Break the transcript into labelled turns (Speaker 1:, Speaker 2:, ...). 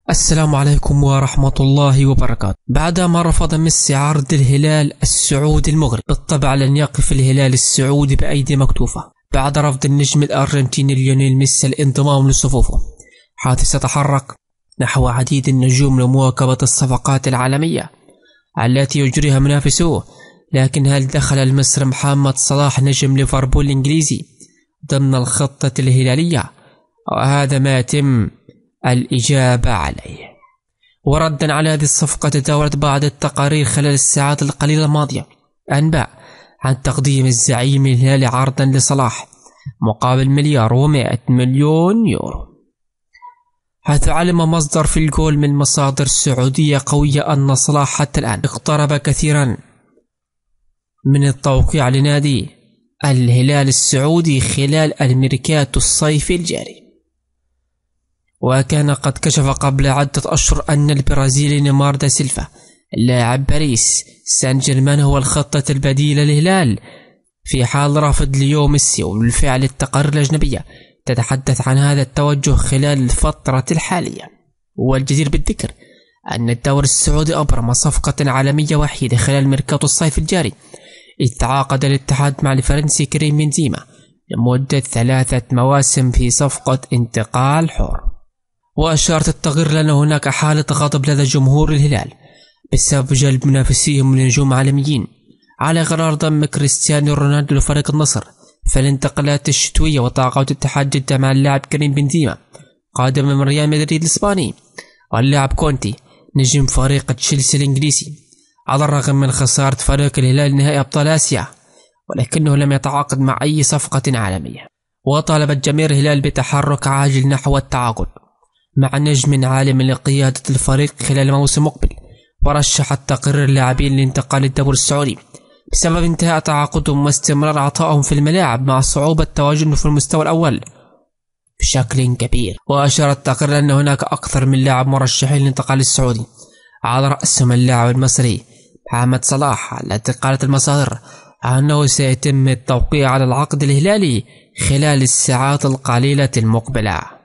Speaker 1: السلام عليكم ورحمة الله وبركاته. بعدما رفض ميسي عرض الهلال السعودي المغري، بالطبع لن يقف الهلال السعودي بأيدي مكتوفة بعد رفض النجم الأرجنتيني ليونيل ميسي الانضمام لصفوفه، حيث سيتحرك نحو عديد النجوم لمواكبة الصفقات العالمية التي يجريها منافسوه. لكن هل دخل المصري محمد صلاح نجم ليفربول الإنجليزي ضمن الخطة الهلالية؟ وهذا ما يتم الإجابة عليه. وردا على هذه الصفقة، تداولت بعض التقارير خلال الساعات القليلة الماضية أنباء عن تقديم الزعيم الهلالي عرضا لصلاح مقابل 1,100,000,000 يورو، حيث علم مصدر في الجول من مصادر سعودية قوية أن صلاح حتى الآن اقترب كثيرا من التوقيع لنادي الهلال السعودي خلال الميركاتو الصيفي الجاري. وكان قد كشف قبل عدة أشهر أن البرازيلي نيمار دا سيلفا لاعب باريس سان جيرمان هو الخطة البديلة للهلال في حال رفض ليو ميسي. وبالفعل التقارير الأجنبية تتحدث عن هذا التوجه خلال الفترة الحالية. والجدير بالذكر أن الدوري السعودي أبرم صفقة عالمية وحيدة خلال ميركاتو الصيف الجاري، إذ تعاقد الاتحاد مع الفرنسي كريم بنزيما لمدة 3 مواسم في صفقة انتقال حر. وأشارت التقارير لأن هناك حالة غضب لدى جمهور الهلال بسبب جلب منافسيهم لنجوم عالميين على قرار ضم كريستيانو رونالدو لفريق النصر في الانتقالات الشتوية. وتعاقد اتحاد جدة مع اللاعب كريم بنزيما قادم من ريال مدريد الإسباني واللاعب كونتي نجم فريق تشيلسي الإنجليزي، على الرغم من خسارة فريق الهلال نهائي أبطال آسيا، ولكنه لم يتعاقد مع أي صفقة عالمية. وطالبت جماهير الهلال بتحرك عاجل نحو التعاقد مع نجم عالم لقيادة الفريق خلال موسم مقبل. ورشحت تقرير اللاعبين لانتقال الدوري السعودي بسبب انتهاء تعاقدهم واستمرار عطائهم في الملاعب مع صعوبة تواجدهم في المستوى الأول بشكل كبير. وأشار التقرير أن هناك أكثر من لاعب مرشحين للانتقال السعودي، على رأسهم اللاعب المصري محمد صلاح، التي قالت المصادر أنه سيتم التوقيع على العقد الهلالي خلال الساعات القليلة المقبلة.